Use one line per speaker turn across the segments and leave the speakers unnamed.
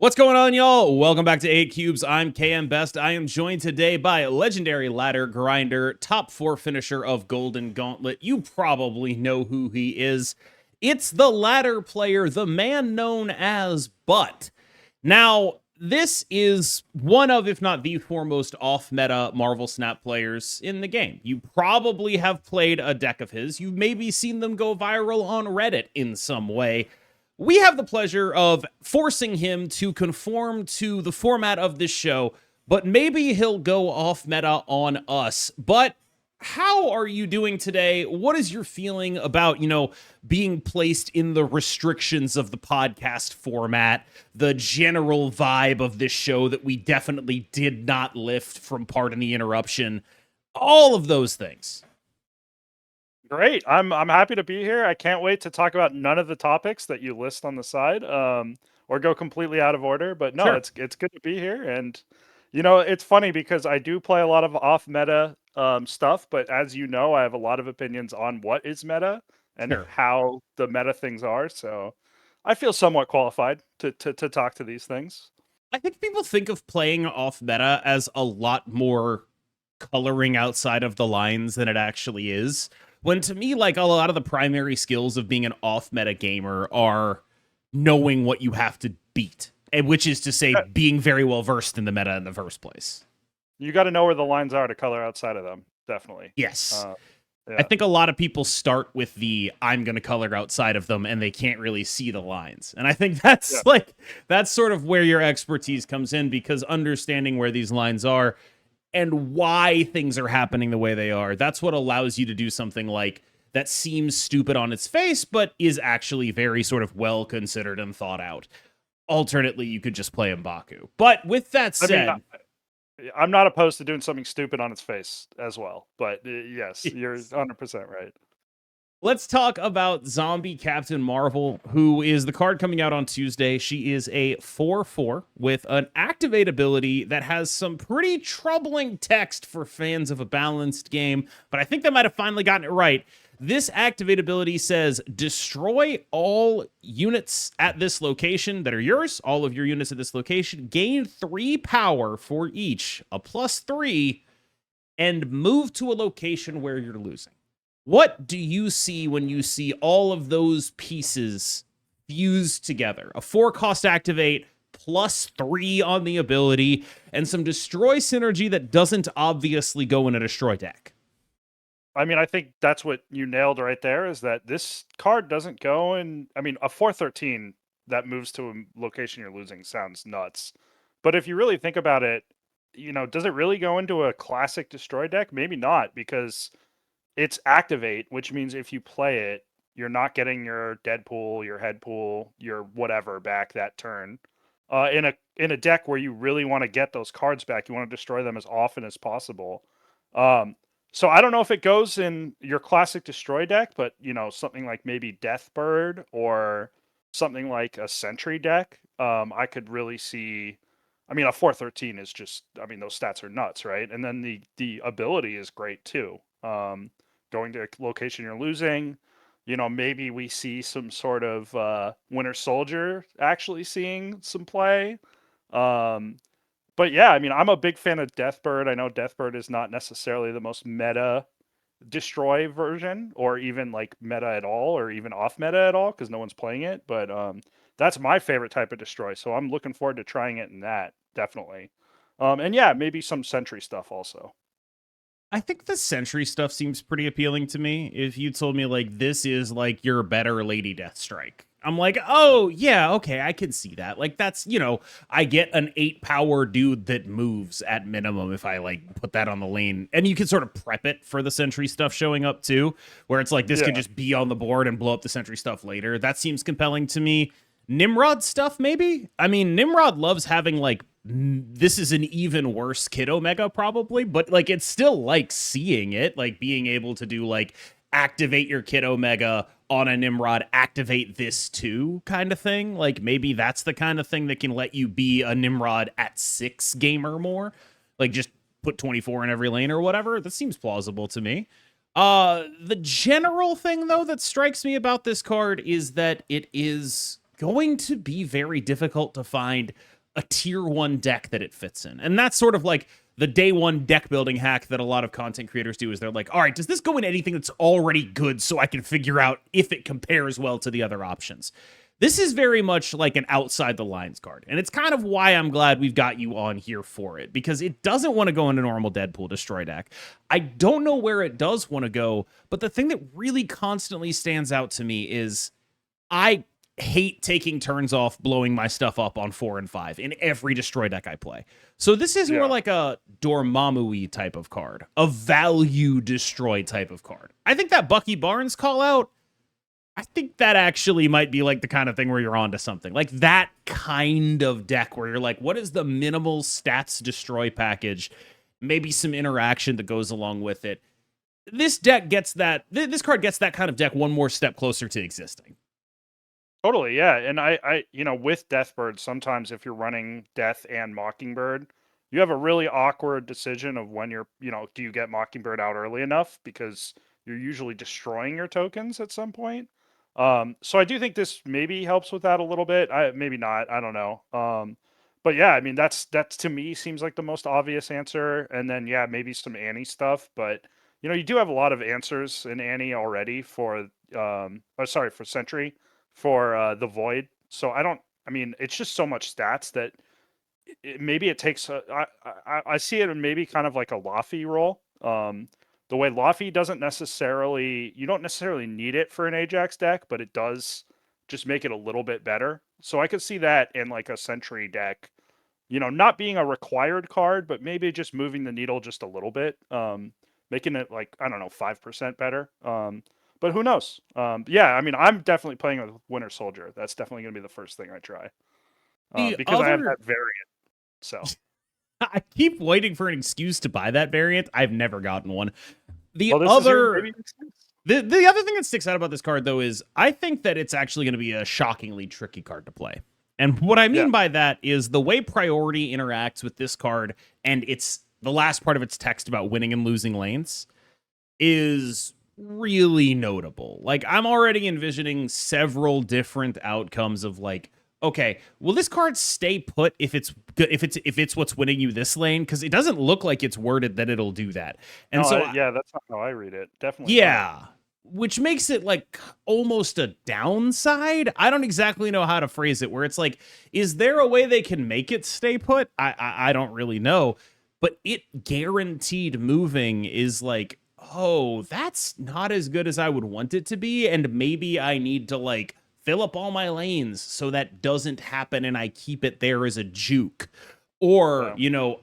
What's going on, y'all? Welcome back to 8 Cubes. I'm KMBest. I am joined today by legendary ladder grinder, top 4 finisher of Golden Gauntlet. You probably know who he is. It's the ladder player, the man known as Butt. Now, this is one of, if not the foremost off-meta Marvel Snap players in the game. You probably have played a deck of his. You've maybe seen them go viral on Reddit in some way. We have the pleasure of forcing him to conform to the format of this show, but maybe he'll go off meta on us. But how are you doing today? What is your feeling about, being placed in the restrictions of the podcast format, the general vibe of this show that we definitely did not lift from Pardon the Interruption, all of those things?
Great. I'm happy to be here. I can't wait to talk about none of the topics that you list on the side, or go completely out of order. But no,
Sure.
it's good to be here. And it's funny because I do play a lot of off meta stuff, but as you know, I have a lot of opinions on what is meta and
Sure.
how the meta things are. So I feel somewhat qualified to talk to these things.
I think people think of playing off meta as a lot more coloring outside of the lines than it actually is. When to me, like, a lot of the primary skills of being an off meta gamer are knowing what you have to beat, and which is to say being very well versed in the meta in the first place.
You got to know where the lines are to color outside of them. Definitely.
Yes.
Yeah.
I think a lot of people start with the I'm going to color outside of them and they can't really see the lines. And I think that's that's sort of where your expertise comes in, because understanding where these lines are and why things are happening the way they are, that's what allows you to do something like that seems stupid on its face, but is actually very sort of well considered and thought out. Alternately, you could just play M'Baku. But with that said,
I'm not opposed to doing something stupid on its face as well. But yes, you're 100% right.
Let's talk about Zombie Captain Marvel, who is the card coming out on Tuesday. She is a 4/4 with an activate ability that has some pretty troubling text for fans of a balanced game, but I think they might have finally gotten it right. This activate ability says, destroy all units at this location that are yours, all of your units at this location, gain 3 power for each, a +3, and move to a location where you're losing. What do you see when you see all of those pieces fused together? A 4-cost activate, +3 on the ability, and some destroy synergy that doesn't obviously go in a destroy deck.
I mean, I think that's what you nailed right there, is that this card doesn't go in. I mean, a 4/13 that moves to a location you're losing sounds nuts. But if you really think about it, does it really go into a classic destroy deck? Maybe not, because it's activate, which means if you play it, you're not getting your Deadpool, your Headpool, your whatever back that turn. In a deck where you really want to get those cards back, you want to destroy them as often as possible. So I don't know if it goes in your classic destroy deck, but something like maybe Deathbird or something like a Sentry deck, I could really see. I mean, a 4/13 is just. I mean, those stats are nuts, right? And then the ability is great too. Going to a location you're losing, maybe we see some sort of Winter Soldier actually seeing some play. But yeah, I mean, I'm a big fan of Deathbird. I know Deathbird is not necessarily the most meta destroy version, or even like meta at all, or even off meta at all, because no one's playing it. But that's my favorite type of destroy. So I'm looking forward to trying it in that, definitely. And yeah, maybe some Sentry stuff also.
I think the Sentry stuff seems pretty appealing to me. If you told me, like, this is, like, your better Lady Deathstrike, I'm like, oh, yeah, okay, I can see that. Like, that's, I get an 8-power dude that moves at minimum if I, like, put that on the lane. And you can sort of prep it for the Sentry stuff showing up, too, where it's like, this could just be on the board and blow up the Sentry stuff later. That seems compelling to me. Nimrod stuff, maybe? I mean, Nimrod loves having, like, this is an even worse Kid Omega probably, but like it's still like seeing it, like being able to do like activate your Kid Omega on a Nimrod, activate this too kind of thing. Like maybe that's the kind of thing that can let you be a Nimrod at 6 gamer more. Like just put 24 in every lane or whatever. That seems plausible to me. The general thing though that strikes me about this card is that it is going to be very difficult to find a tier 1 deck that it fits in. And that's sort of like the day one deck building hack that a lot of content creators do, is they're like, all right, does this go in anything that's already good so I can figure out if it compares well to the other options? This is very much like an outside the lines card. And it's kind of why I'm glad we've got you on here for it, because it doesn't want to go into normal Deadpool destroy deck. I don't know where it does want to go, but the thing that really constantly stands out to me is I hate taking turns off blowing my stuff up on 4 and 5 in every destroy deck I play. So this is more like a Dormammu type of card, a value destroy type of card. I think that Bucky Barnes call out, I think that actually might be like the kind of thing where you're onto something. Like that kind of deck where you're like, what is the minimal stats destroy package? Maybe some interaction that goes along with it. This deck gets that, this card gets that kind of deck one more step closer to existing.
Totally, yeah. And I with Deathbird, sometimes if you're running Death and Mockingbird, you have a really awkward decision of when you're, do you get Mockingbird out early enough? Because you're usually destroying your tokens at some point. So I do think this maybe helps with that a little bit. Maybe not. I don't know. But yeah, I mean, that's to me seems like the most obvious answer. And then yeah, maybe some Annie stuff. But you do have a lot of answers in Annie already for for Sentry for the Void. So it's just so much stats that maybe it takes. I see it in maybe kind of like a Laffy role. The way Laffy you don't necessarily need it for an Ajax deck, but it does just make it a little bit better. So I could see that in like a Sentry deck, not being a required card, but maybe just moving the needle just a little bit, making it like, I don't know, 5% better. But who knows? Yeah, I mean, I'm definitely playing with Winter Soldier. That's definitely going to be the first thing I try. Because I have that variant. So
I keep waiting for an excuse to buy that variant. I've never gotten one. The other thing that sticks out about this card, though, is I think that it's actually going to be a shockingly tricky card to play. And what I mean by that is the way priority interacts with this card, and it's the last part of its text about winning and losing lanes, is really notable. Like, I'm already envisioning several different outcomes of like, okay, will this card stay put if it's good, if it's what's winning you this lane? Because it doesn't look like it's worded that it'll do that. And that's
not how I read it. Definitely.
Yeah. Not. Which makes it like almost a downside. I don't exactly know how to phrase it, where it's like, is there a way they can make it stay put? I don't really know. But it guaranteed moving is like, oh, that's not as good as I would want it to be. And maybe I need to like fill up all my lanes so that doesn't happen and I keep it there as a juke. Or,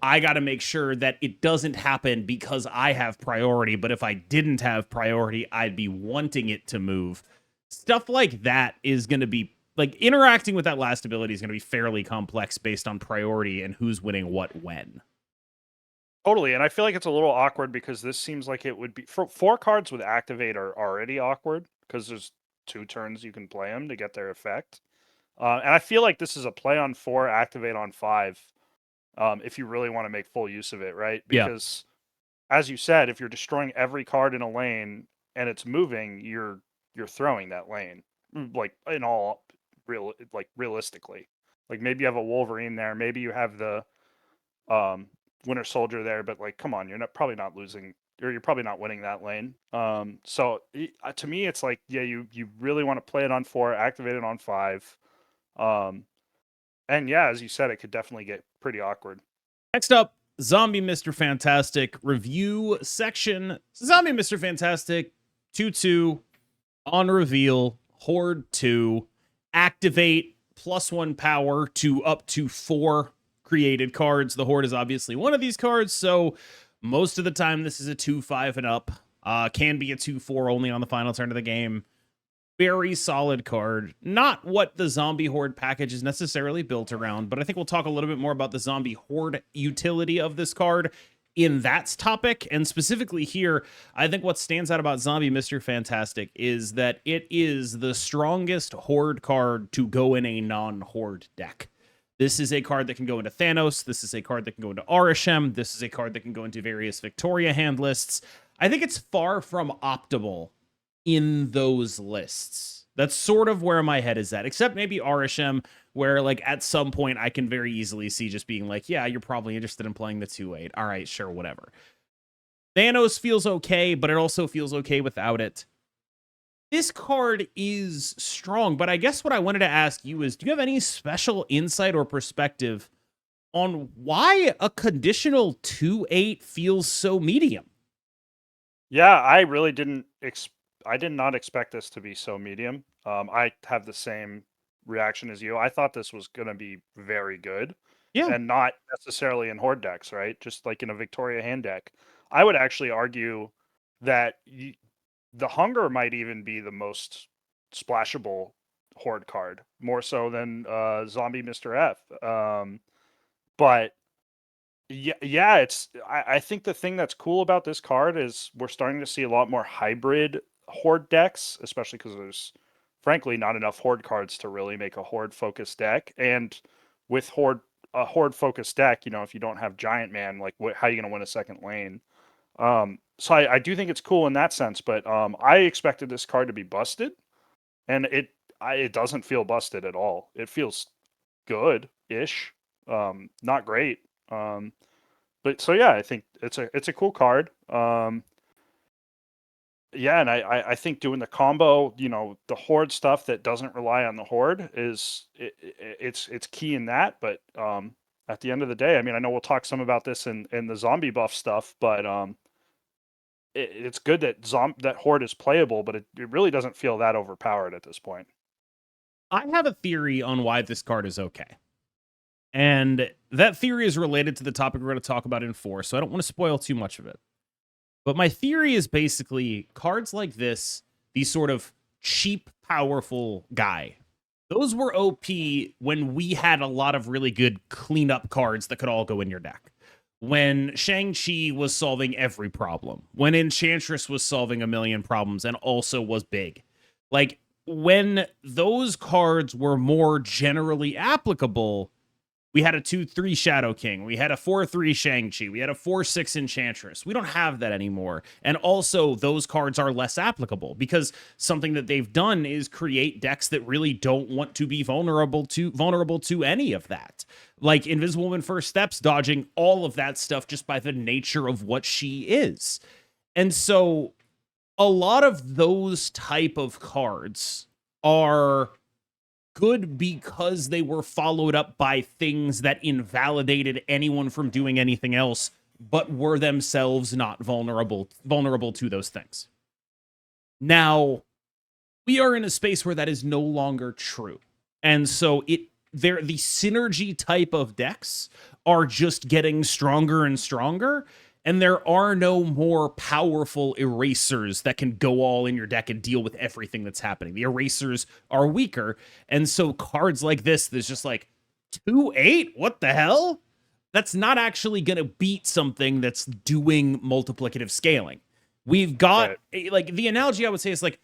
I got to make sure that it doesn't happen because I have priority. But if I didn't have priority, I'd be wanting it to move. Stuff like that is going to be, like, interacting with that last ability is going to be fairly complex based on priority and who's winning what when.
Totally. And I feel like it's a little awkward because this seems like it would be, for 4 cards with Activate are already awkward because there's 2 turns you can play them to get their effect. And I feel like this is a play on 4, Activate on 5. If you really want to make full use of it, right? Because, as you said, if you're destroying every card in a lane and it's moving, you're throwing that lane, like in all realistically. Like maybe you have a Wolverine there, maybe you have the Winter Soldier there, but like, come on, you're probably not losing, or you're probably not winning that lane. So to me, it's like, yeah, you really want to play it on 4, activate it on 5. And yeah, as you said, it could definitely get pretty awkward.
Next up, Zombie Mr. Fantastic review section. Zombie Mr. Fantastic 2/2 on reveal, Horde 2, activate +1 power to up to 4 created cards. The Horde is obviously one of these cards, so most of the time this is a 2/5 and up. Can be a 2/4 only on the final turn of the game. Very solid card. Not what the Zombie Horde package is necessarily built around, but I think we'll talk a little bit more about the Zombie Horde utility of this card in that topic. And specifically here, I think what stands out about Zombie Mr. Fantastic is that it is the strongest Horde card to go in a non-Horde deck. This is a card that can go into Thanos. This is a card that can go into Arishem. This is a card that can go into various Victoria hand lists. I think it's far from optimal in those lists. That's sort of where my head is at, except maybe RSM, where like at some point I can very easily see just being like, yeah, you're probably interested in playing the 2/8. All right, sure, whatever. Thanos feels okay, but it also feels okay without it. This card is strong, but I guess what I wanted to ask you is, do you have any special insight or perspective on why a conditional 2/8 feels so medium?
Yeah, I really didn't. I did not expect this to be so medium. I have the same reaction as you. I thought this was going to be very good,
Yeah.
and not necessarily in Horde decks, right? Just like in a Victoria hand deck. I would actually argue that the Hunger might even be the most splashable Horde card, more so than Zombie Mr. F. But yeah, I think the thing that's cool about this card is we're starting to see a lot more hybrid Horde decks, especially because there's frankly not enough Horde cards to really make a Horde focused deck. And with a Horde focused deck, if you don't have Giant Man, like how are you going to win a second lane? So I do think it's cool in that sense, but I expected this card to be busted, and it doesn't feel busted at all. It feels good-ish, not great. But so yeah, I think it's a cool card. Yeah, and I think doing the combo, the Horde stuff that doesn't rely on the Horde it's key in that. But at the end of the day, I mean, I know we'll talk some about this in the zombie buff stuff, but it's good that that Horde is playable, but it really doesn't feel that overpowered at this point.
I have a theory on why this card is okay. And that theory is related to the topic we're going to talk about in 4, so I don't want to spoil too much of it. But my theory is basically cards like this, these sort of cheap, powerful guy. Those were OP when we had a lot of really good cleanup cards that could all go in your deck. When Shang-Chi was solving every problem. When Enchantress was solving a million problems and also was big. Like, when those cards were more generally applicable, we had a 2/3 Shadow King. We had a 4/3 Shang-Chi. We had a 4/6 Enchantress. We don't have that anymore. And also, those cards are less applicable because something that they've done is create decks that really don't want to be vulnerable to any of that. Like Invisible Woman First Steps, dodging all of that stuff just by the nature of what she is. And so, a lot of those type of cards are good because they were followed up by things that invalidated anyone from doing anything else, but were themselves not vulnerable to those things. Now, we are in a space where that is no longer true. And so the synergy type of decks are just getting stronger and stronger. And there are no more powerful erasers that can go all in your deck and deal with everything that's happening. The erasers are weaker. And so cards like this, there's just like 2/8? What the hell? That's not actually going to beat something that's doing multiplicative scaling. We've got, like, the analogy I would say is like,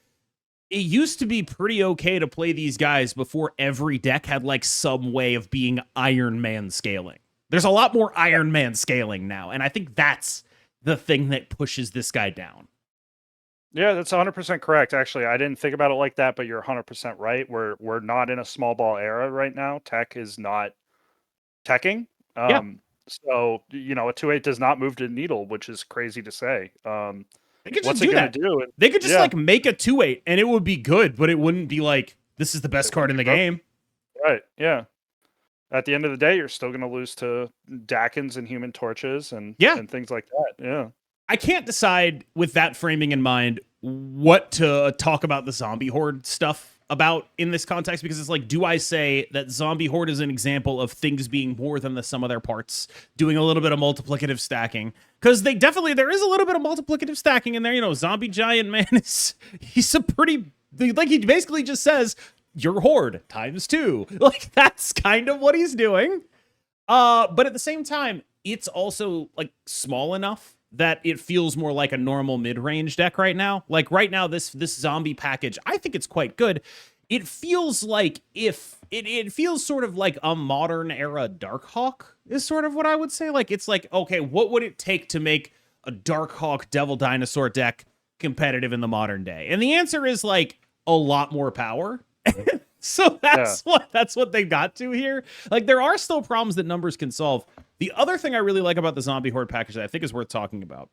it used to be pretty okay to play these guys before every deck had like some way of being Iron Man scaling. There's a lot more Iron Man scaling now, and I think that's the thing that pushes this guy down.
Yeah, that's 100% correct. Actually, I didn't think about it like that, but you're 100% right. We're not in a small ball era right now. Tech is not teching. So, a 2/8 does not move the needle, which is crazy to say.
They could
what's
just
it
do
going
that.
to do?
They could just like make a 2/8 and it would be good, but it wouldn't be like, this is the best card in the game.
Right, yeah. At the end of the day, you're still going to lose to Dakins and Human Torches and things like that. Yeah.
I can't decide with that framing in mind what to talk about the Zombie Horde stuff about in this context, because it's like, do I say that Zombie Horde is an example of things being more than the sum of their parts, doing a little bit of multiplicative stacking? Because there is a little bit of multiplicative stacking in there. Zombie Giant Man he's a pretty, like, he basically just says, your Horde ×2. Like, that's kind of what he's doing. But at the same time, it's also like small enough that it feels more like a normal mid-range deck right now. Like right now, this zombie package, I think it's quite good. It feels like it feels sort of like a modern era Darkhawk is sort of what I would say. Like, it's like, okay, what would it take to make a Darkhawk Devil Dinosaur deck competitive in the modern day? And the answer is like, a lot more power. So that's what they got to here. Like, there are still problems that numbers can solve. The other thing I really like about the Zombie Horde package that I think is worth talking about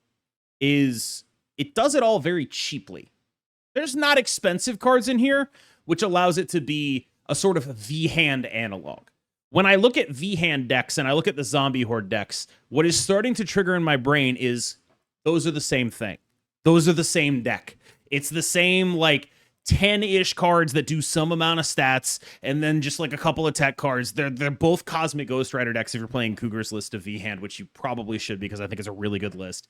is it does it all very cheaply. There's not expensive cards in here, which allows it to be a sort of V-hand analog. When I look at V-hand decks and I look at the Zombie Horde decks, what is starting to trigger in my brain is those are the same thing. Those are the same deck. It's the same, like, 10-ish cards that do some amount of stats, and then just like a couple of tech cards. They're both Cosmic Ghost Rider decks if you're playing Cougar's list of V-hand, which you probably should because I think it's a really good list.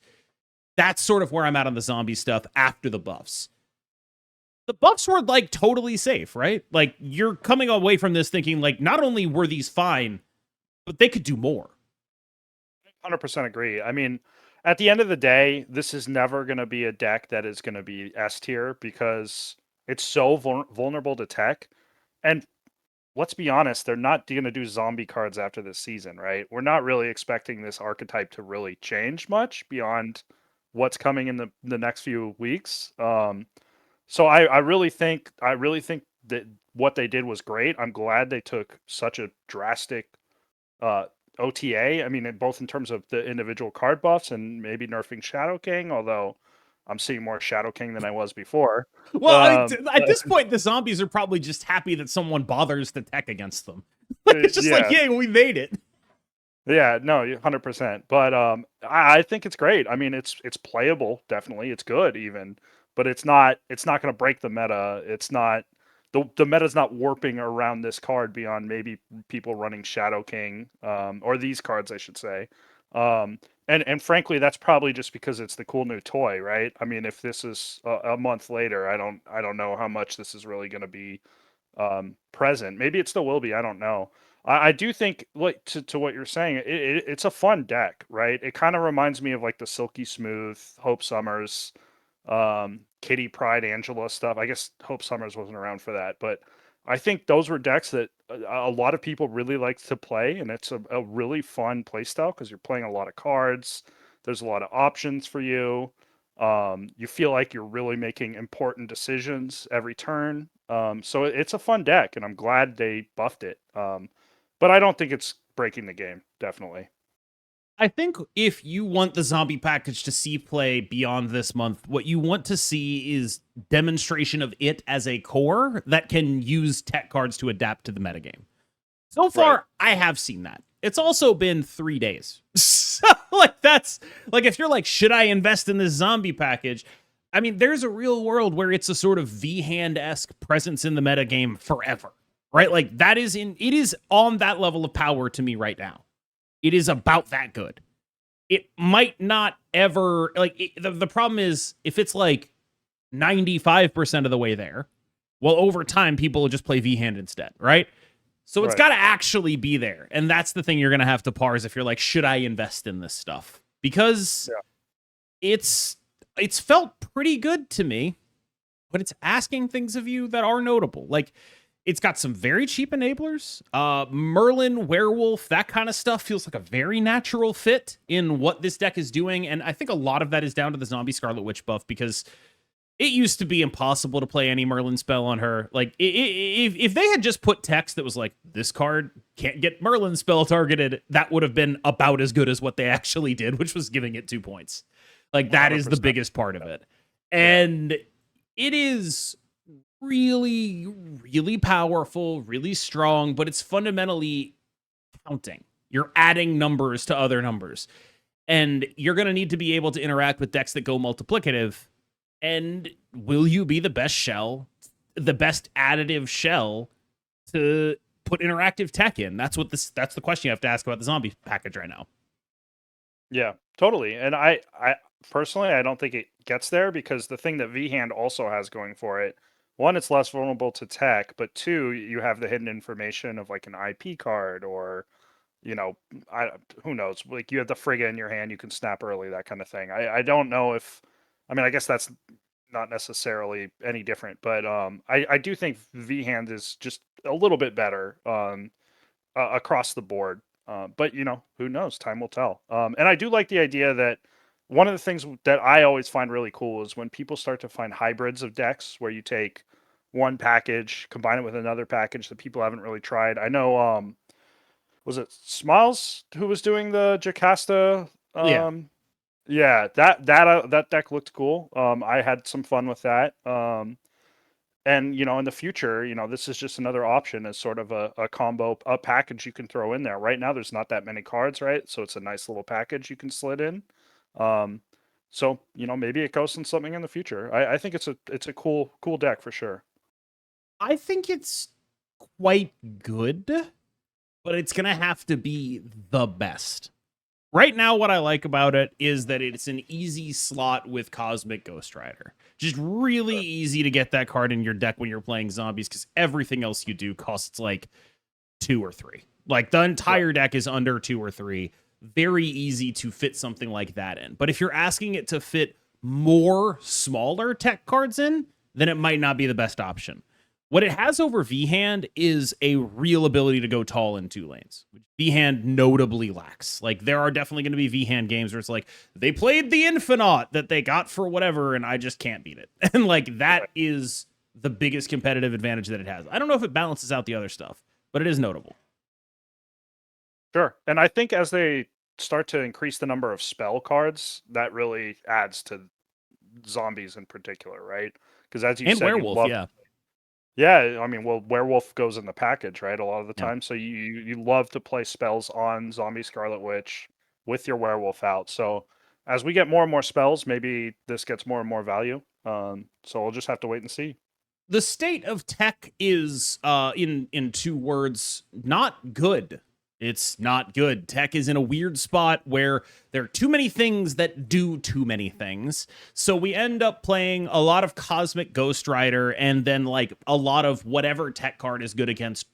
That's sort of where I'm at on the zombie stuff after the buffs. The buffs were, like, totally safe, right? Like, you're coming away from this thinking, like, not only were these fine, but they could do more.
100% agree. I mean, at the end of the day, this is never going to be a deck that is going to be S tier because it's so vulnerable to tech. And let's be honest, they're not going to do zombie cards after this season, right? We're not really expecting this archetype to really change much beyond what's coming in the next few weeks. So I really think that what they did was great. I'm glad they took such a drastic OTA. I mean, both in terms of the individual card buffs and maybe nerfing Shadow King, although I'm seeing more Shadow King than I was before.
Well, at this point, the zombies are probably just happy that someone bothers to tech against them. Like, it's just like, yeah, we made it.
Yeah, no, 100%. But I think it's great. I mean, it's playable, definitely. It's good, even, but it's not going to break the meta. It's not the meta's not warping around this card beyond maybe people running Shadow King, or these cards, I should say. And frankly, that's probably just because it's the cool new toy, right? I mean, if this is a month later, I don't know how much this is really going to be present. Maybe it still will be. I don't know. I do think, like, to what you're saying, it's a fun deck, right? It kind of reminds me of like the Silky Smooth, Hope Summers, Kitty Pride, Angela stuff. I guess Hope Summers wasn't around for that, but I think those were decks that a lot of people really like to play, and it's a really fun play style because you're playing a lot of cards. There's a lot of options for you. You feel like you're really making important decisions every turn. So it's a fun deck, and I'm glad they buffed it. But I don't think it's breaking the game, definitely.
I think if you want the zombie package to see play beyond this month, what you want to see is demonstration of it as a core that can use tech cards to adapt to the metagame. So far, I have seen that. It's also been 3 days. So, like, that's, like, if you're like, should I invest in this zombie package? I mean, there's a real world where it's a sort of V-hand-esque presence in the metagame forever, right? Like, it is on that level of power to me right now. It is about that good. It might not ever, like, the problem is if it's like 95% of the way there, well, over time, people will just play V-hand instead, right? So it's got to actually be there. And that's the thing you're going to have to parse if you're like, should I invest in this stuff? Because it's felt pretty good to me, but it's asking things of you that are notable. Like, it's got some very cheap enablers. Merlin, Werewolf, that kind of stuff feels like a very natural fit in what this deck is doing. And I think a lot of that is down to the Zombie Scarlet Witch buff, because it used to be impossible to play any Merlin spell on her. Like, if they had just put text that was like, this card can't get Merlin spell targeted, that would have been about as good as what they actually did, which was giving it 2 points. Like, that 100%. Is the biggest part of it. And it is really, really powerful, really strong, but it's fundamentally counting. You're adding numbers to other numbers. And you're going to need to be able to interact with decks that go multiplicative. And will you be the best shell, the best additive shell to put interactive tech in? That's the question you have to ask about the zombie package right now.
Yeah, totally. And I personally, I don't think it gets there, because the thing that V-Hand also has going for it, one, it's less vulnerable to tech, but two, you have the hidden information of like an IP card, or, you know, who knows? Like, you have the Frigga in your hand, you can snap early, that kind of thing. I don't know if, I mean, I guess that's not necessarily any different, but I do think V-Hand is just a little bit better across the board. But, you know, who knows? Time will tell. And I do like the idea that one of the things that I always find really cool is when people start to find hybrids of decks where you take one package, combine it with another package that people haven't really tried. I know, was it Smiles who was doing the Jocasta?
Yeah.
Yeah, that deck looked cool. I had some fun with that. And in the future, this is just another option as sort of a combo, a package you can throw in there. Right now, there's not that many cards, right? So it's a nice little package you can slid in. So maybe it goes in something in the future. I think it's a cool deck for sure.
I think it's quite good, but it's going to have to be the best. Right now, what I like about it is that it's an easy slot with Cosmic Ghost Rider. Just really easy to get that card in your deck when you're playing zombies, because everything else you do costs like 2 or 3. Like the entire deck is under 2 or 3. Very easy to fit something like that in. But if you're asking it to fit more smaller tech cards in, then it might not be the best option. What it has over V-Hand is a real ability to go tall in 2 lanes, which V-Hand notably lacks. Like, there are definitely going to be V-Hand games where it's like, they played the Infinaut that they got for whatever, and I just can't beat it. And, like, that is the biggest competitive advantage that it has. I don't know if it balances out the other stuff, but it is notable.
Sure. And I think as they start to increase the number of spell cards, that really adds to zombies in particular, right? Because as you
And
said,
Werewolf, yeah.
Yeah, I mean, well, Werewolf goes in the package, right? A lot of the
Yeah.
time. So you love to play spells on Zombie Scarlet Witch with your Werewolf out. So as we get more and more spells, maybe this gets more and more value. So we'll just have to wait and see.
The state of tech is, in 2 words, not good. It's not good. Tech is in a weird spot where there are too many things that do too many things. So we end up playing a lot of Cosmic Ghost Rider and then like a lot of whatever tech card is good against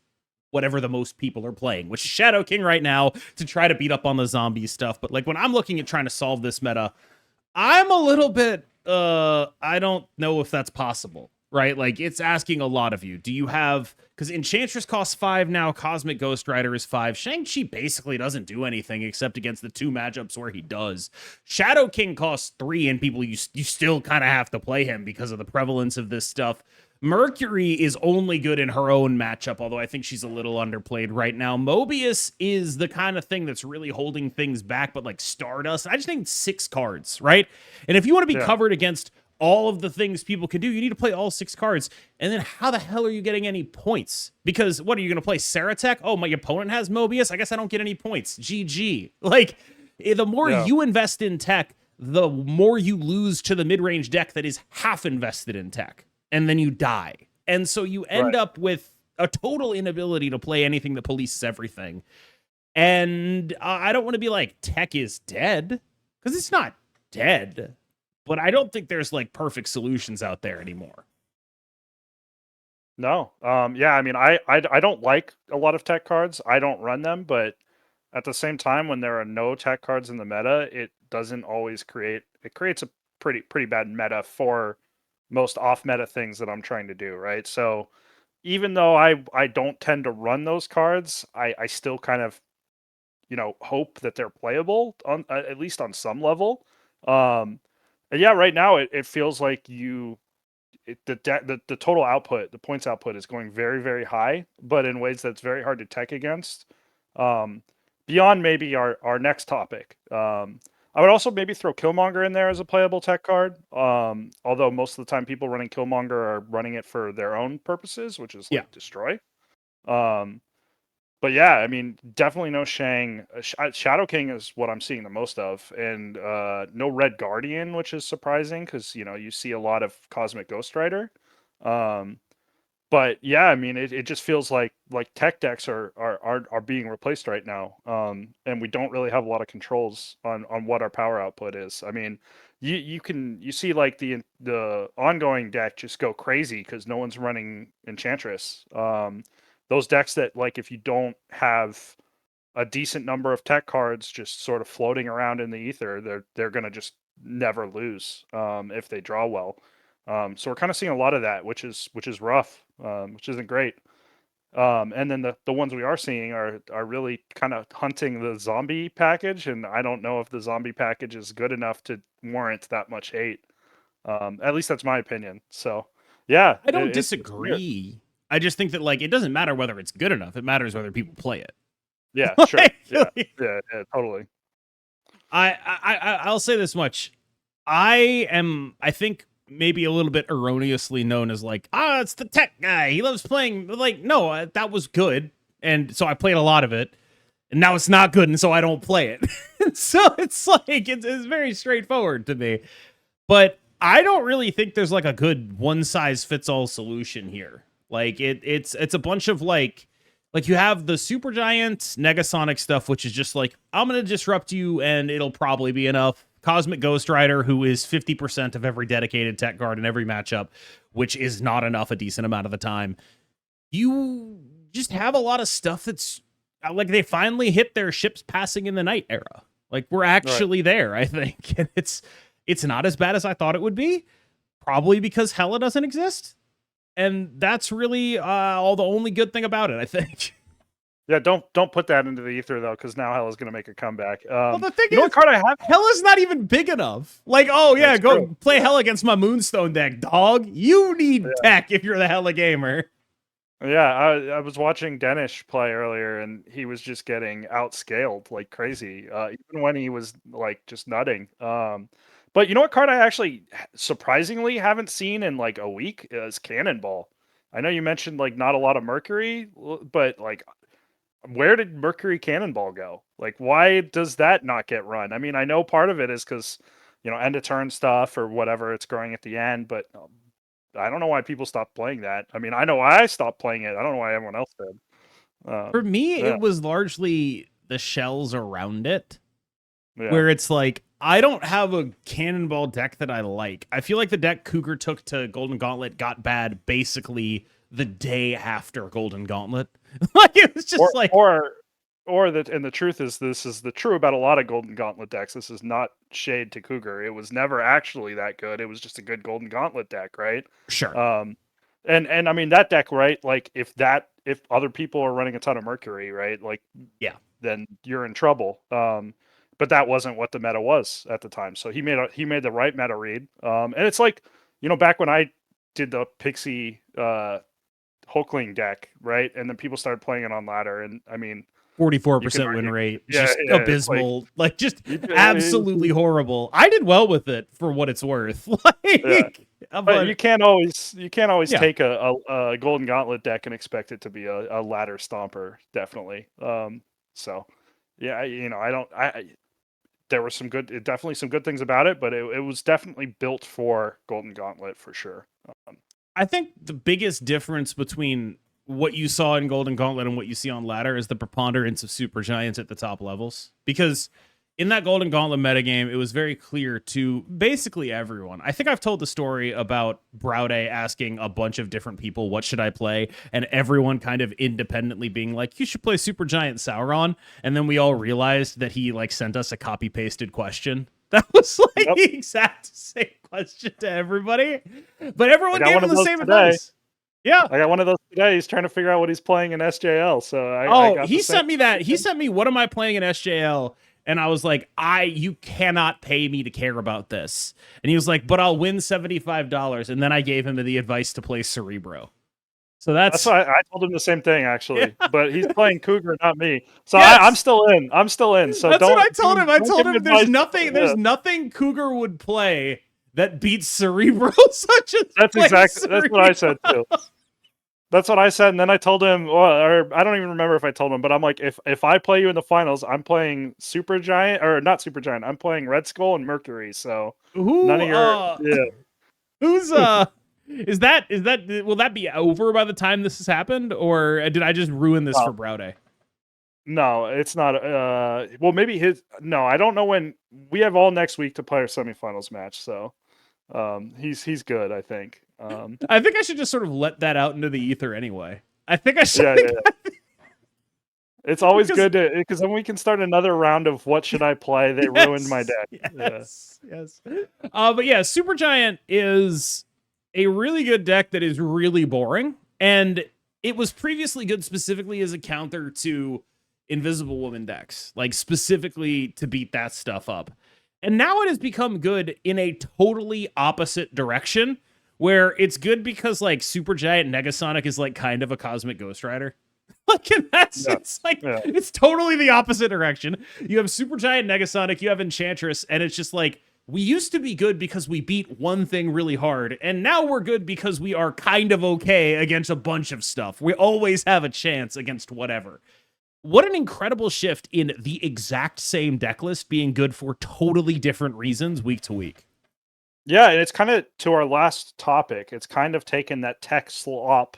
whatever the most people are playing, which is Shadow King right now to try to beat up on the zombie stuff. But like when I'm looking at trying to solve this meta, I'm a little bit I don't know if that's possible, right? Like it's asking a lot of you. Do you have, because Enchantress costs 5 now, Cosmic Ghost Rider is 5. Shang-Chi basically doesn't do anything except against the 2 matchups where he does. Shadow King costs 3, and people you still kind of have to play him because of the prevalence of this stuff. Mercury is only good in her own matchup, although I think she's a little underplayed right now. Mobius is the kind of thing that's really holding things back, but like Stardust, I just need 6 cards, right? And if you want to be covered against all of the things people can do, you need to play all 6 cards. And then how the hell are you getting any points? Because what are you going to play? Saratek? Oh, my opponent has Mobius? I guess I don't get any points. GG. Like, the more you invest in tech, the more you lose to the mid-range deck that is half invested in tech. And then you die. And so you end up with a total inability to play anything that polices everything. And I don't want to be like, tech is dead, because it's not dead. But I don't think there's like perfect solutions out there anymore.
No. Yeah, I mean, I don't like a lot of tech cards. I don't run them, but at the same time, when there are no tech cards in the meta, it doesn't always creates a pretty bad meta for most off meta things that I'm trying to do, right? So even though I don't tend to run those cards, I still kind of hope that they're playable on at least on some level. And yeah, right now it feels like the total output, the points output is going very, very high, but in ways that's very hard to tech against. Beyond maybe our next topic. I would also maybe throw Killmonger in there as a playable tech card. Although most of the time people running Killmonger are running it for their own purposes, which is like destroy. But yeah, I mean, definitely no Shang. Shadow King is what I'm seeing the most of, and no Red Guardian, which is surprising because you see a lot of Cosmic Ghost Rider. But yeah, I mean, it just feels like tech decks are being replaced right now, and we don't really have a lot of controls on what our power output is. I mean, you see like the ongoing deck just go crazy because no one's running Enchantress. Those decks that like if you don't have a decent number of tech cards just sort of floating around in the ether, they're gonna just never lose if they draw well. So we're kind of seeing a lot of that, which is rough, which isn't great. And then the ones we are seeing are really kind of hunting the zombie package, and I don't know if the zombie package is good enough to warrant that much hate. At least that's my opinion. So Yeah,
I don't
it's weird.
disagree. I just think that like it doesn't matter whether it's good enough. It matters whether people play it.
Yeah, sure.
Like,
Yeah, yeah, yeah, totally.
I'll say this much. I think maybe a little bit erroneously known as like, it's the tech guy. He loves playing. Like, no, that was good. And so I played a lot of it. And now it's not good. And so I don't play it. So it's like, it's very straightforward to me. But I don't really think there's like a good one size fits all solution here. Like it's a bunch of like you have the super giant Negasonic stuff, which is just like, I'm going to disrupt you and it'll probably be enough. Cosmic Ghost Rider, who is 50% of every dedicated tech guard in every matchup, which is not enough a decent amount of the time. You just have a lot of stuff that's like they finally hit their ships passing in the night era. Like we're actually there, I think. And it's not as bad as I thought it would be, probably because Hela doesn't exist. And that's really all the only good thing about it, I think.
Yeah, don't put that into the ether though, because now Hela's gonna make a comeback.
Well, the thing
you know
is,
what card I have?
Hela's not even big enough. Like, oh yeah,
That's
go
true.
play Hela against my Moonstone deck, dog. You need tech if you're the Hela gamer.
Yeah, I was watching Denish play earlier, and he was just getting outscaled like crazy, even when he was like just nutting. But you know what card I actually surprisingly haven't seen in like a week is Cannonball. I know you mentioned like not a lot of Mercury, but like where did Mercury Cannonball go? Like, why does that not get run? I mean, I know part of it is because, end of turn stuff or whatever, it's growing at the end, but I don't know why people stopped playing that. I mean, I know why I stopped playing it. I don't know why everyone else did.
For me,
yeah.
it was largely the shells around it,
Yeah.
where it's like, I don't have a Cannonball deck that I like. I feel like the deck Cougar took to Golden Gauntlet got bad basically the day after Golden Gauntlet. Like it was just
and the truth is, this is the true about a lot of Golden Gauntlet decks. This is not shade to Cougar. It was never actually that good. It was just a good Golden Gauntlet deck, right?
Sure.
And I mean that deck, right? Like if other people are running a ton of Mercury, right? Like then you're in trouble. But that wasn't what the meta was at the time. So he made the right meta read. And it's like, back when I did the Pixie Hulkling deck, right? And then people started playing it on ladder, and I mean
44% win rate, just abysmal, like just absolutely horrible. I did well with it for what it's worth.
But you can't always take a Golden Gauntlet deck and expect it to be a ladder stomper, definitely. So yeah, there were definitely some good things about it, but it was definitely built for Golden Gauntlet for sure.
I think the biggest difference between what you saw in Golden Gauntlet and what you see on ladder is the preponderance of super giants at the top levels. Because in that Golden Gauntlet metagame, it was very clear to basically everyone. I think I've told the story about Browday asking a bunch of different people, what should I play? And everyone kind of independently being like, you should play Super Giant Sauron. And then we all realized that he like sent us a copy pasted question. That was like the exact same question to everybody. But everyone gave him the same advice. Yeah.
I got one of those today. He's trying to figure out what he's playing in SJL. So
he sent me that. He sent me, what am I playing in SJL? And I was like, you cannot pay me to care about this. And he was like, but I'll win $75. And then I gave him the advice to play Cerebro. So that's
why I told him the same thing, actually. Yeah. But he's playing Cougar, not me. So yes. I'm still in. So
that's what I told him. I told him there's nothing Cougar would play that beats Cerebro such as
that's what I said too. That's what I said, and then I told him, or I don't even remember if I told him, but I'm like, if I play you in the finals, I'm playing Super Giant, or not Super Giant, I'm playing Red Skull and Mercury. So none of your
who's is that will that be over by the time this has happened, or did I just ruin this for Browday?
No, it's not. Well, maybe no, I don't know when. We have all next week to play our semifinals match, so he's good, I think.
I think I should just sort of let that out into the ether anyway. I think I should.
Yeah. It's always good because then we can start another round of what should I play. They ruined my deck.
Yes. But yeah, Supergiant is a really good deck that is really boring, and it was previously good specifically as a counter to Invisible Woman decks, like specifically to beat that stuff up. And now it has become good in a totally opposite direction, where it's good because like Supergiant Negasonic is like kind of a Cosmic Ghost Rider. Like in that sense, it's totally the opposite direction. You have Supergiant Negasonic, you have Enchantress, and it's just like, we used to be good because we beat one thing really hard, and now we're good because we are kind of okay against a bunch of stuff. We always have a chance against whatever. What an incredible shift in the exact same deck list being good for totally different reasons week to week.
Yeah, and it's kind of, to our last topic, it's kind of taken that tech swap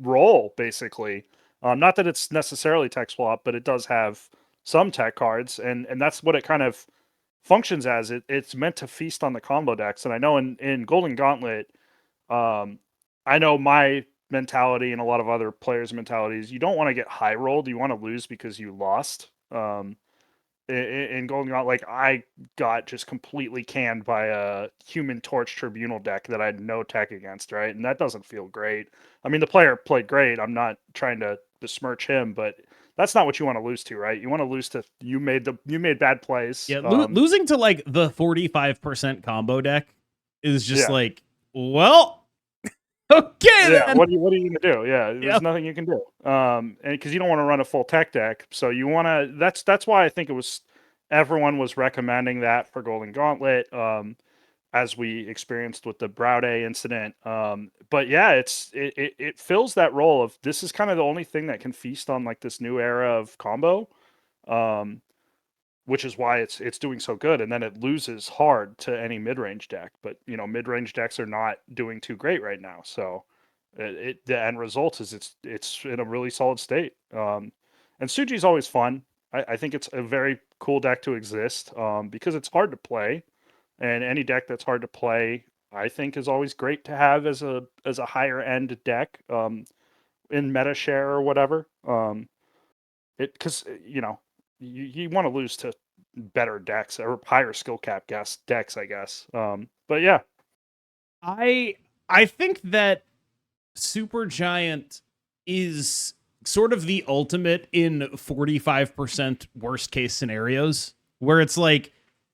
role, basically. Not that it's necessarily tech swap, but it does have some tech cards, and that's what it kind of functions as. It's meant to feast on the combo decks. And I know in Golden Gauntlet, I know my mentality and a lot of other players' mentalities, you don't want to get high rolled. You want to lose because you lost. In Golden Gauntlet, like, I got just completely canned by a Human Torch Tribunal deck that I had no tech against, right? And that doesn't feel great. I mean, the player played great. I'm not trying to besmirch him, but that's not what you want to lose to, right? You want to lose to you made bad plays.
Yeah, losing to like the 45% combo deck is just like, well, okay, then.
What are you gonna do? Yeah, there's nothing you can do. And because you don't want to run a full tech deck, so you want to. That's why I think everyone was recommending that for Golden Gauntlet, as we experienced with the Browday incident. But yeah, it fills that role of, this is kind of the only thing that can feast on like this new era of combo, which is why it's doing so good. And then it loses hard to any mid-range deck, but mid-range decks are not doing too great right now. So the end result is it's in a really solid state. And Suji's always fun. I think it's a very cool deck to exist, because it's hard to play, and any deck that's hard to play, I think, is always great to have as a higher end deck, in meta share or whatever. Because you want to lose to better decks or higher skill cap decks, I guess. But yeah,
I think that Supergiant is sort of the ultimate in 45% worst case scenarios, where it's like,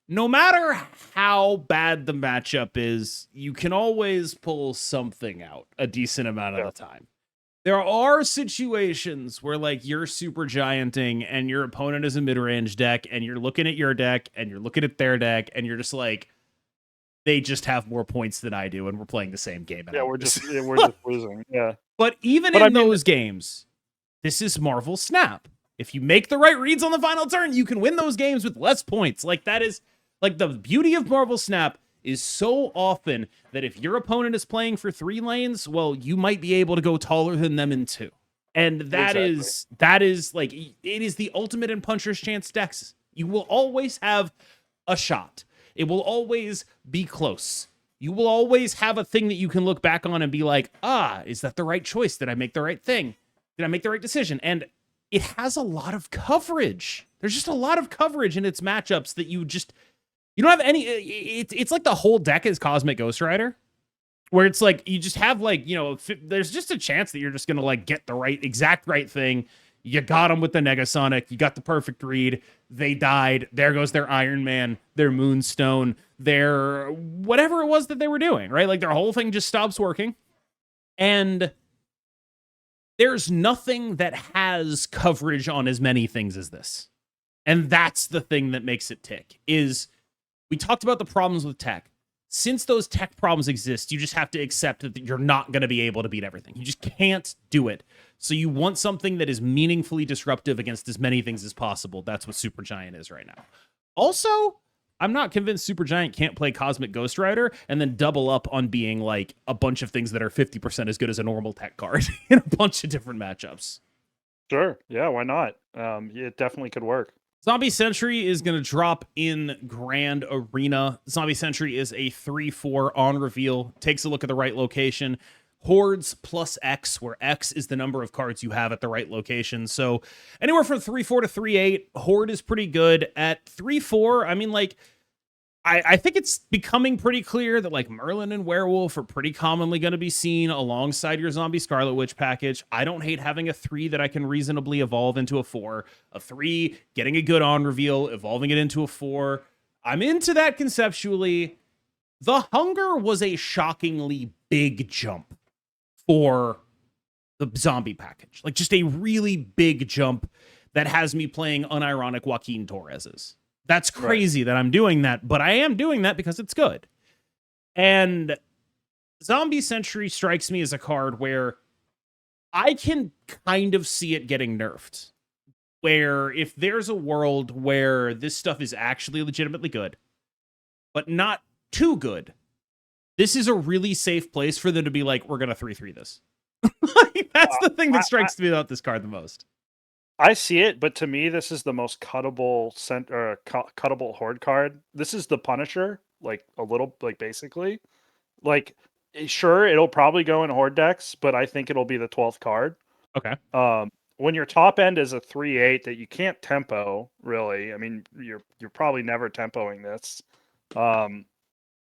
no matter how bad the matchup is, you can always pull something out a decent amount of the time. There are situations where like you're Supergianting and your opponent is a mid-range deck, and you're looking at your deck and you're looking at their deck, and you're just like, they just have more points than I do, and we're playing the same game.
Yeah, we're just losing. Yeah.
But even in those games, this is Marvel Snap. If you make the right reads on the final turn, you can win those games with less points. Like, that is like the beauty of Marvel Snap, is so often that if your opponent is playing for 3 lanes, well, you might be able to go taller than them in 2. And that is like, it is the ultimate in puncher's chance decks. You will always have a shot. It will always be close. You will always have a thing that you can look back on and be like, is that the right choice? Did I make the right thing? Did I make the right decision? And it has a lot of coverage. There's just a lot of coverage in its matchups that you don't have any. It's like the whole deck is Cosmic Ghost Rider, where it's like, you just have like, there's just a chance that you're just going to like get the exact right thing. You got them with the Negasonic. You got the perfect read. They died. There goes their Iron Man, their Moonstone, their whatever it was that they were doing, right? Like, their whole thing just stops working. And there's nothing that has coverage on as many things as this. And that's the thing that makes it tick, is we talked about the problems with tech. Since those tech problems exist, you just have to accept that you're not going to be able to beat everything. You just can't do it. So you want something that is meaningfully disruptive against as many things as possible. That's what Supergiant is right now. Also, I'm not convinced Supergiant can't play Cosmic Ghost Rider and then double up on being like a bunch of things that are 50% as good as a normal tech card in a bunch of different matchups.
Sure. Yeah, why not? It definitely could work.
Zombie Sentry is going to drop in Grand Arena. Zombie Sentry is a 3/4 on reveal. Takes a look at the right location. Hordes plus X, where X is the number of cards you have at the right location. So anywhere from 3/4 to 3/8. Horde is pretty good. At 3/4, I mean, like, I think it's becoming pretty clear that like Merlin and Werewolf are pretty commonly going to be seen alongside your Zombie Scarlet Witch package. I don't hate having a 3 that I can reasonably evolve into a 4. A 3, getting a good on reveal, evolving it into a 4. I'm into that conceptually. The hunger was a shockingly big jump for the zombie package. Like, just a really big jump that has me playing unironic Joaquin Torres's. That's crazy that I'm doing that, but I am doing that because it's good. And Zombie Sentry strikes me as a card where I can kind of see it getting nerfed. Where if there's a world where this stuff is actually legitimately good, but not too good, this is a really safe place for them to be like, we're going to 3-3 this. Like, that's the thing that strikes me about this card the most.
I see it, but to me, this is the most cuttable cuttable Horde card. This is the Punisher, like a little, like basically, like sure it'll probably go in Horde decks, but I think it'll be the 12th card.
Okay.
When your top end is a 3/8 that you can't tempo, really. I mean, you're probably never tempoing this.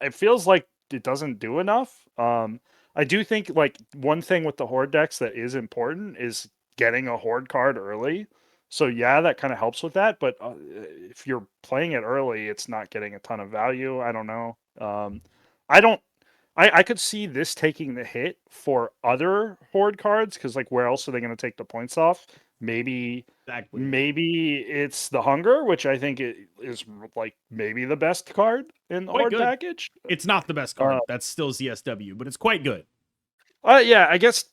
It feels like it doesn't do enough. I do think like one thing with the Horde decks that is important is getting a Horde card early. So yeah, that kind of helps with that. But if you're playing it early, it's not getting a ton of value. I don't know. I don't. I could see this taking the hit for other Horde cards because like where else are they going to take the points off? Maybe
Exactly.
maybe it's the Hunger, which I think is like maybe the best card in the Horde package.
It's not the best card. That's still ZSW, but it's quite good.
Yeah, I guess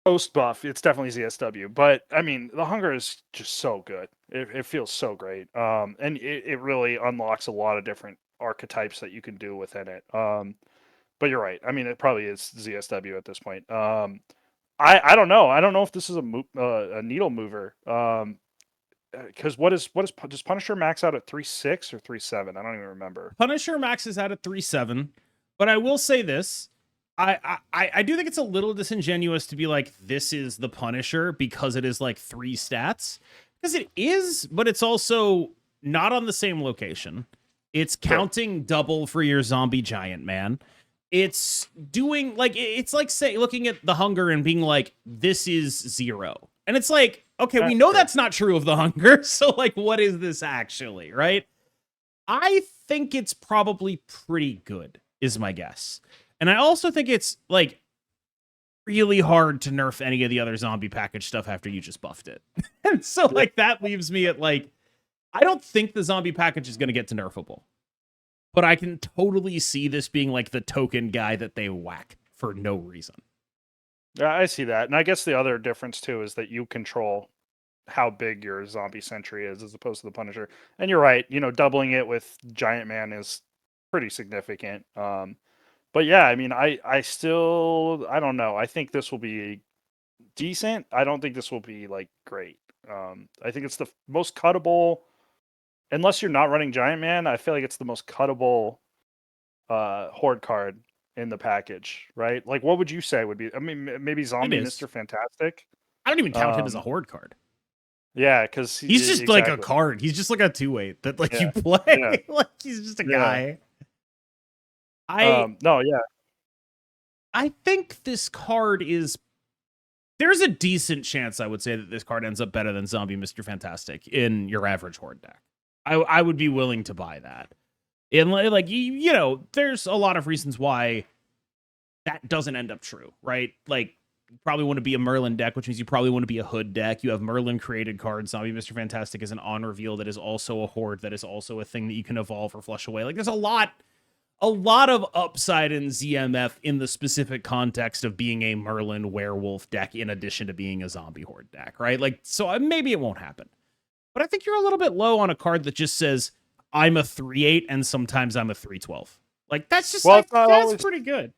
post buff, it's definitely ZSW. But I mean, the Hunger is just so good. It feels so great. And it really unlocks a lot of different archetypes that you can do within it. But you're right. I mean, it probably is ZSW at this point. I don't know. I don't know if this is a needle mover. Because does Punisher max out at 3.6 or 3.7? I don't even remember.
Punisher maxes out at 3.7, but I will say this. I do think it's a little disingenuous to be like, this is the Punisher because it is like 3 stats. Because it is, but it's also not on the same location. It's counting double for your zombie giant man. It's doing like, it's like say looking at the Hunger and being like, this is 0. And it's like, okay, we know that's not true of the Hunger. So like, what is this actually, right? I think it's probably pretty good, is my guess. And I also think it's like really hard to nerf any of the other zombie package stuff after you just buffed it. And so like that leaves me at like, I don't think the zombie package is going to get to nerfable. But I can totally see this being like the token guy that they whack for no reason.
Yeah, I see that. And I guess the other difference too is that you control how big your zombie sentry is as opposed to the Punisher. And you're right, doubling it with Giant Man is pretty significant. But yeah, I mean, I don't know. I think this will be decent. I don't think this will be like great. I think it's the most cuttable. Unless you're not running Giant Man, I feel like it's the most cuttable Horde card in the package, right? Like, what would you say would be? I mean, maybe Zombie Mr. Fantastic.
I don't even count him as a Horde card.
Yeah, because
he's just like a card. He's just like a 2/8 that like you play. Yeah. Like he's just a guy.
No, yeah.
I think this card is. There's a decent chance I would say that this card ends up better than Zombie Mr. Fantastic in your average Horde deck. I would be willing to buy that. And like, there's a lot of reasons why that doesn't end up true, right? Like, you probably want to be a Merlin deck, which means you probably want to be a Hood deck. You have Merlin created cards. Zombie Mr. Fantastic is an on reveal that is also a Horde, that is also a thing that you can evolve or flush away. Like, there's a lot of upside in ZMF in the specific context of being a Merlin werewolf deck in addition to being a zombie Horde deck, right? Like, so maybe it won't happen. But I think you're a little bit low on a card that just says, I'm a 3/8 and sometimes I'm a 3/12. Like, that's just that's pretty good.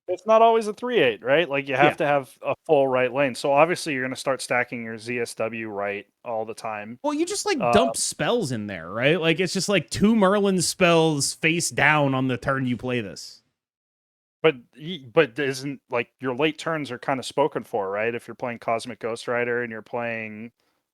It's not always a 3/8, right? Like, you have to have a full right lane. So obviously you're going to start stacking your ZSW right all the time.
Well, you just like dump spells in there, right? Like, it's just like 2 Merlin spells face down on the turn you play this.
But isn't like your late turns are kind of spoken for, right? If you're playing Cosmic Ghost Rider and you're playing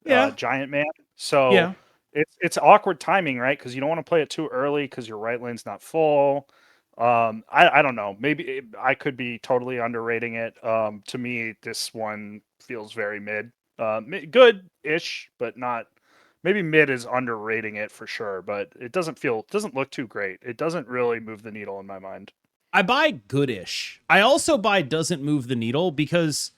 Giant Man. So it's awkward timing, right? Because you don't want to play it too early because your right lane's not full. I don't know. Maybe I could be totally underrating it. To me, this one feels very mid. Good-ish, but not maybe mid is underrating it for sure, but it doesn't look too great. It doesn't really move the needle in my mind.
I buy goodish. I also buy doesn't move the needle because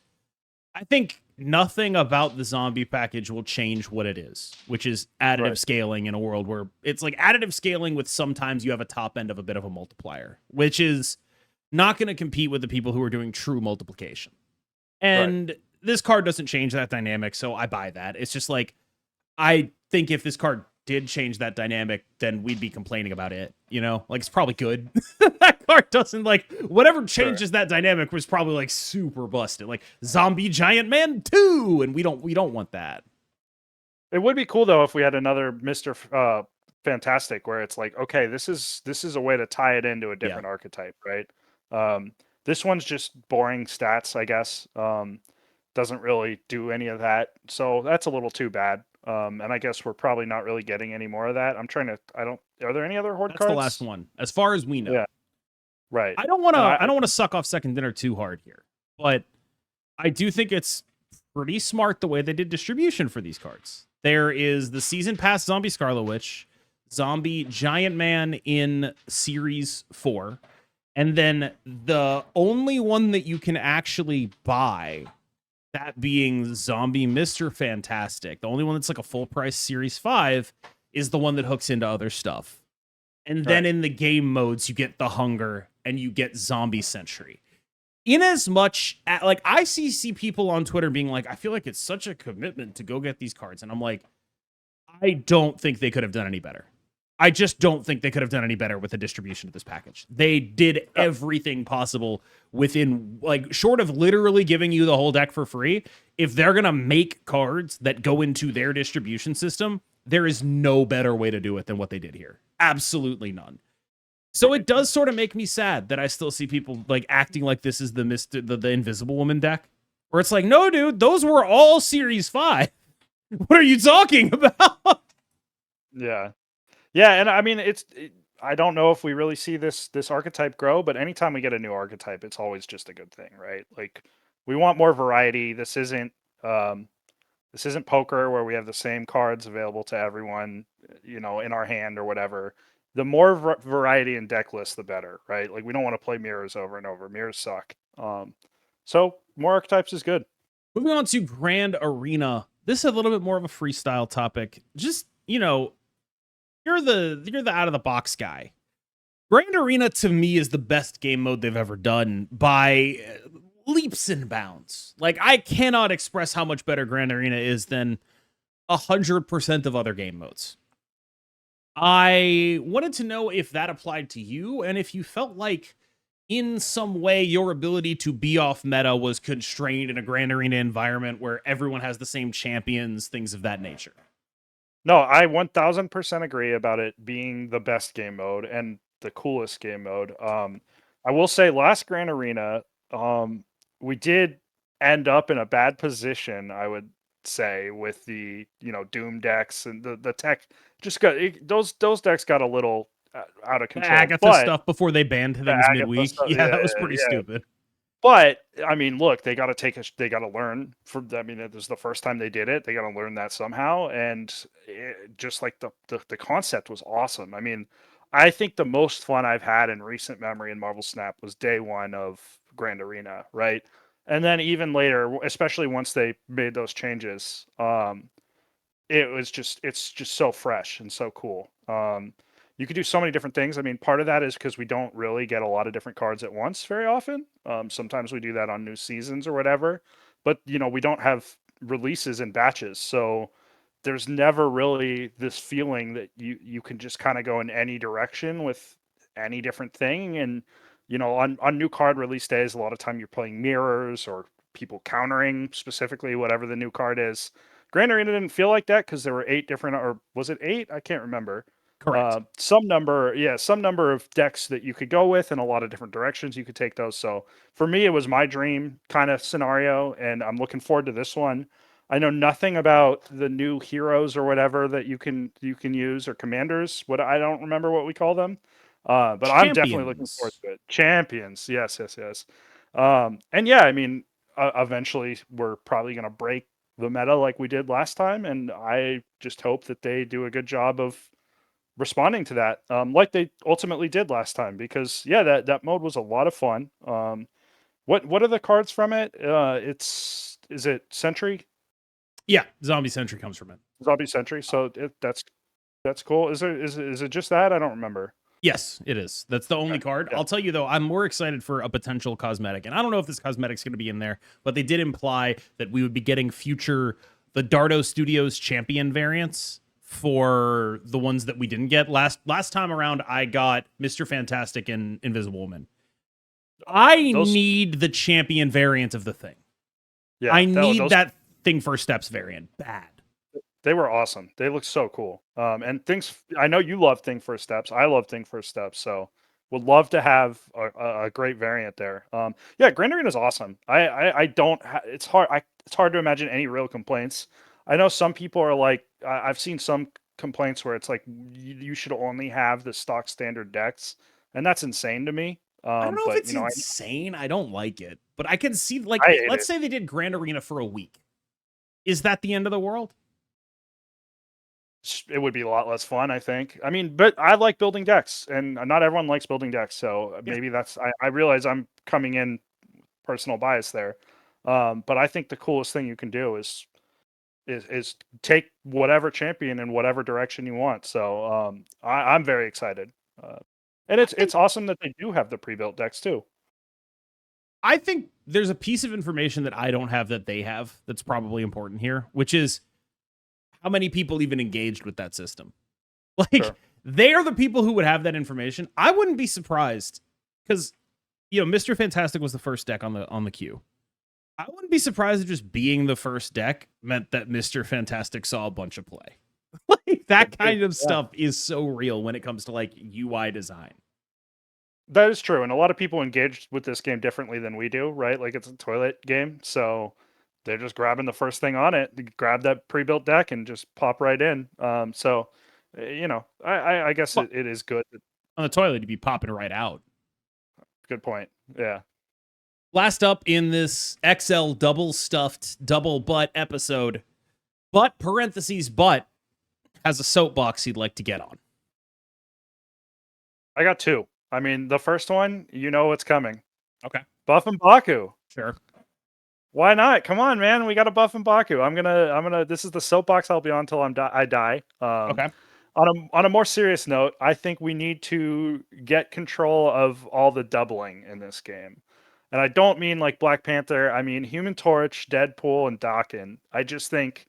I think nothing about the zombie package will change what it is, which is additive scaling in a world where it's like additive scaling with sometimes you have a top end of a bit of a multiplier, which is not going to compete with the people who are doing true multiplication. And this card doesn't change that dynamic, so I buy that. It's just like, I think if this card did change that dynamic, then we'd be complaining about it, you know? Like, it's probably good. That card doesn't, like, whatever changes that dynamic was probably, like, super busted. Like, Zombie Giant Man 2, and we don't want that.
It would be cool, though, if we had another Mr. Fantastic, where it's like, okay, this is a way to tie it into a different archetype, right? This one's just boring stats, I guess. Doesn't really do any of that, so that's a little too bad. And I guess we're probably not really getting any more of that. Are there any other Horde cards?
That's the last one, as far as we know.
Yeah. Right.
I don't want to suck off second dinner too hard here, but I do think it's pretty smart the way they did distribution for these cards. There is the Season Pass Zombie Scarlet Witch, Zombie Giant Man in Series 4, and then the only one that you can actually buy, that being Zombie Mr. Fantastic, the only one that's like a full price Series 5, is the one that hooks into other stuff. And then in the game modes, you get the Hunger and you get Zombie Sentry. In as much, like, I see people on Twitter being like, I feel like it's such a commitment to go get these cards. And I'm like, I don't think they could have done any better. I just don't think they could have done any better with the distribution of this package. They did everything possible within, like, short of literally giving you the whole deck for free. If they're going to make cards that go into their distribution system, there is no better way to do it than what they did here. Absolutely none. So it does sort of make me sad that I still see people like acting like this is the Invisible Woman deck, where it's like, no, dude, those were all Series 5. What are you talking about?
Yeah. Yeah, and I mean, I don't know if we really see this archetype grow, but anytime we get a new archetype, it's always just a good thing, right? Like, we want more variety. This isn't poker where we have the same cards available to everyone, in our hand or whatever. The more variety in deck lists, the better, right? Like, we don't want to play mirrors over and over. Mirrors suck. So more archetypes is good.
Moving on to Grand Arena. This is a little bit more of a freestyle topic. Just, you're the out of the box guy. Grand Arena to me is the best game mode they've ever done by leaps and bounds. Like, I cannot express how much better Grand Arena is than 100% of other game modes. I wanted to know if that applied to you and if you felt like in some way your ability to be off meta was constrained in a Grand Arena environment where everyone has the same champions, things of that nature.
No, I 1000% agree about it being the best game mode and the coolest game mode. I will say last Grand Arena, we did end up in a bad position, I would say, with the Doom decks and the tech. Just those decks got a little out of control.
Agatha stuff before they banned things midweek. Yeah, that was pretty stupid.
But I mean, look, they got to learn from. I mean, it was the first time they did it. They got to learn that somehow, and just like the concept was awesome. I mean, I think the most fun I've had in recent memory in Marvel Snap was day one of Grand Arena, right? And then even later, especially once they made those changes, it's just so fresh and so cool. You could do so many different things. I mean, part of that is because we don't really get a lot of different cards at once very often. Sometimes we do that on new seasons or whatever, but we don't have releases in batches, so there's never really this feeling that you can just kind of go in any direction with any different thing. And on new card release days, a lot of time you're playing mirrors or people countering specifically whatever the new card is. Grand Arena didn't feel like that because there were 8 different, or was it 8? I can't remember.
Correct.
Some number of decks that you could go with and a lot of different directions you could take those. So for me, it was my dream kind of scenario, and I'm looking forward to this one. I know nothing about the new heroes or whatever that you can use, or commanders. I don't remember what we call them. But Champions. I'm definitely looking forward to it. Champions, yes. And yeah, I mean, eventually we're probably going to break the meta like we did last time, and I just hope that they do a good job of responding to that, like they ultimately did last time. Because yeah, that mode was a lot of fun. What are the cards from it? Is it Sentry?
Yeah, Zombie Sentry comes from it.
Zombie Sentry. So that's cool. Is it just that? I don't remember.
Yes, it is. That's the only
Okay.
card.
Yeah.
I'll tell you though, I'm more excited for a potential cosmetic, and I don't know if this cosmetic's going to be in there, but they did imply that we would be getting the Dardo Studios champion variants for the ones that we didn't get last time around. I got Mr. Fantastic and Invisible Woman. I need the champion variant of the thing.
Yeah,
I need that Thing First Steps variant bad.
They were awesome. They look so cool. And I know you love Thing First Steps. I love Thing First Steps. So would love to have a great variant there. Yeah, Grand Arena is awesome. I don't. It's hard. It's hard to imagine any real complaints. I know some people are like. I've seen some complaints where it's like you should only have the stock standard decks, and that's insane to me.
I don't know
but
if it's
you know,
insane. I don't like it, but I can see like let's say they did Grand Arena for a week. Is that the end of the world?
It would be a lot less fun, I think. I mean, but I like building decks, and not everyone likes building decks. So maybe that's. I realize I'm coming in personal bias there, but I think the coolest thing you can do is take whatever champion in whatever direction you want. So I'm very excited, and it's awesome that they do have the pre-built decks too.
I think there's a piece of information that I don't have that they have that's probably important here, which is how many people even engaged with that system. Like, sure. They are the people who would have that information. I wouldn't be surprised because, Mr. Fantastic was the first deck on the queue. I wouldn't be surprised if just being the first deck meant that Mr. Fantastic saw a bunch of play. Like, that kind of stuff is so real when it comes to, like, UI design.
That is true, and a lot of people engaged with this game differently than we do, right? Like, it's a toilet game, so they're just grabbing the first thing on it, grab that pre-built deck, and just pop right in. So, I guess it is good.
On the toilet, you'd be popping right out.
Good point. Yeah.
Last up in this XL double stuffed double butt episode, but has a soapbox he'd like to get on.
I got two. I mean, the first one, you know what's coming.
Okay.
Buff and Baku.
Sure.
Why not? Come on, man. We got a Buff and Baku. I'm gonna. This is the soapbox I'll be on until I die.
Okay.
On a more serious note, I think we need to get control of all the doubling in this game, and I don't mean like Black Panther. I mean Human Torch, Deadpool, and Dakin. I just think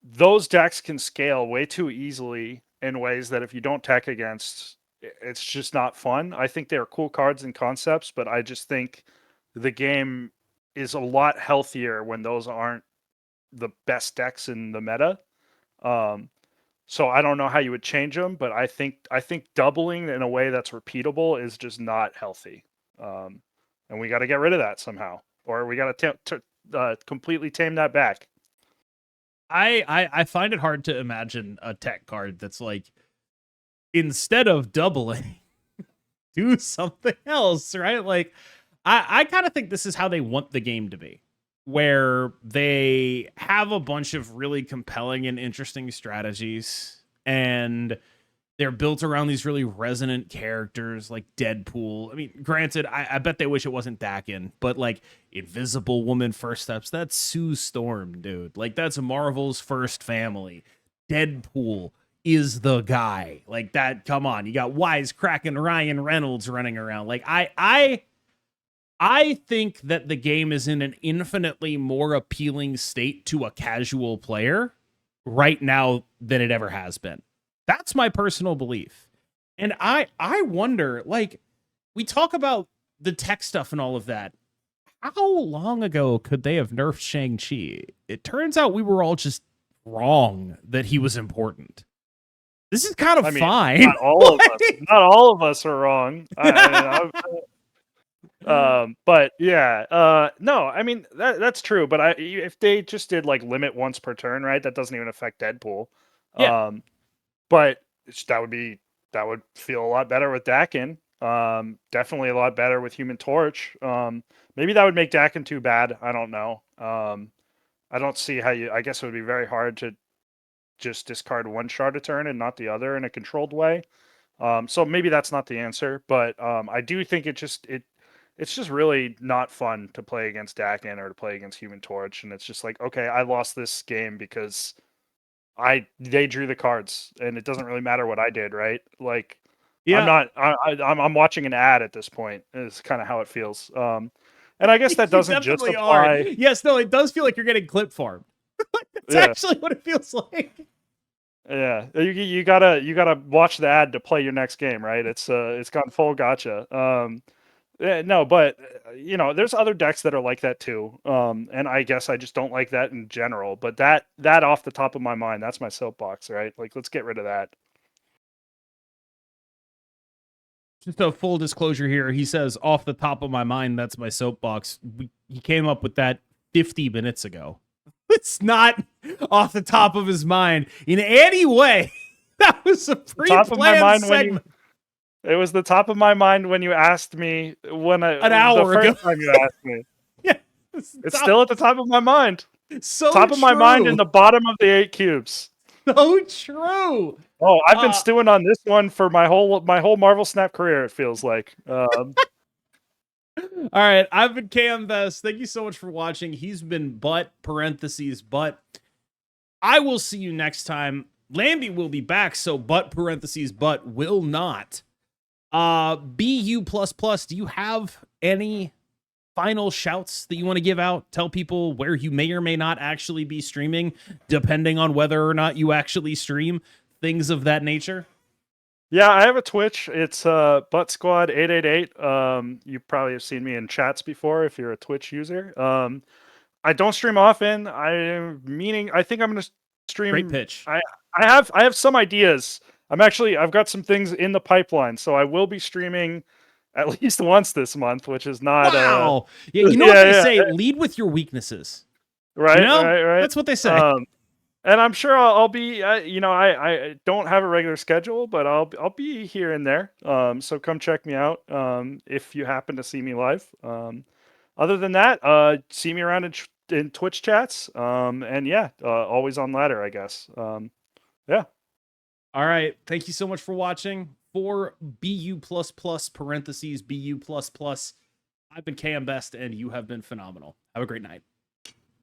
those decks can scale way too easily in ways that if you don't tech against, it's just not fun. I think they're cool cards and concepts, but I just think the game is a lot healthier when those aren't the best decks in the meta. So I don't know how you would change them, but I think doubling in a way that's repeatable is just not healthy. And we got to get rid of that somehow, or we got to completely tame that back.
I find it hard to imagine a tech card that's like, instead of doubling, do something else, right? Like, I kind of think this is how they want the game to be, where they have a bunch of really compelling and interesting strategies, and they're built around these really resonant characters like Deadpool. I mean, granted, I bet they wish it wasn't Dakin, but like Invisible Woman First Steps, that's Sue Storm, dude. Like, that's Marvel's first family. Deadpool is the guy. Like, that, come on. You got Wisecracking Ryan Reynolds running around. Like, I think that the game is in an infinitely more appealing state to a casual player right now than it ever has been. That's my personal belief. And I wonder, like, we talk about the tech stuff and all of that. How long ago could they have nerfed Shang-Chi? It turns out we were all just wrong that he was important. This is kind of fine.
Not all of us. Not all of us are wrong. But yeah, no, I mean that's true. But if they just did like limit once per turn, right? That doesn't even affect Deadpool.
Yeah.
But that would feel a lot better with Dakin. Definitely a lot better with Human Torch. Maybe that would make Dakin too bad. I don't know. I don't see how you. I guess it would be very hard to just discard one shard a turn and not the other in a controlled way. So maybe that's not the answer, but I do think it's just really not fun to play against Dakin or to play against Human Torch, and it's just like, okay, I lost this game because they drew the cards, and it doesn't really matter what I did, right? Like,
Yeah,
I'm watching an ad at this point. Is kind of how it feels. And I guess that
you
doesn't just
definitely are.
apply.
Yes, no, it does feel like you're getting clip farmed. That's
Yeah,
actually what it feels like.
yeah. You gotta watch the ad to play your next game, right? It's gone full gotcha. Yeah, no, but there's other decks that are like that too. And I guess I just don't like that in general. But that off the top of my mind, that's my soapbox, right? Like, let's get rid of that.
Just a full disclosure here. He says, off the top of my mind, that's my soapbox. He came up with that 50 minutes ago. It's not off the top of his mind in any way. That was a
Top of my
pre-planned
mind when you.
segment
It was the top of my mind when you asked me
an hour
the
ago.
first time you asked me.
Yeah,
It's still at the top of my mind.
so
Top of my mind
true.
and the bottom of the 8 cubes.
So true.
Oh, I've been stewing on this one for my whole Marvel Snap career, it feels like.
All right, I've been KMBest. Thank you so much for watching. He's been but. I will see you next time. Landy will be back, so but will not. BU++, do you have any final shouts that you want to give out? Tell people where you may or may not actually be streaming, depending on whether or not you actually stream, things of that nature.
Yeah, I have a Twitch. It's Butt Squad 888. You probably have seen me in chats before if you're a Twitch user. I don't stream often. I think I'm gonna stream.
Great pitch.
I have some ideas. I've got some things in the pipeline, so I will be streaming at least once this month, which is not
Wow. Yeah, you know what they say? Lead with your weaknesses.
right,
You know?
right.
That's what they say.
And I'm sure I'll be, I don't have a regular schedule, but I'll be here and there. So come check me out if you happen to see me live. Other than that, see me around in Twitch chats. And yeah, always on ladder, I guess. Yeah.
All right. Thank you so much for watching. For BU++, BU++, I've been KMBest, and you have been phenomenal. Have a great night.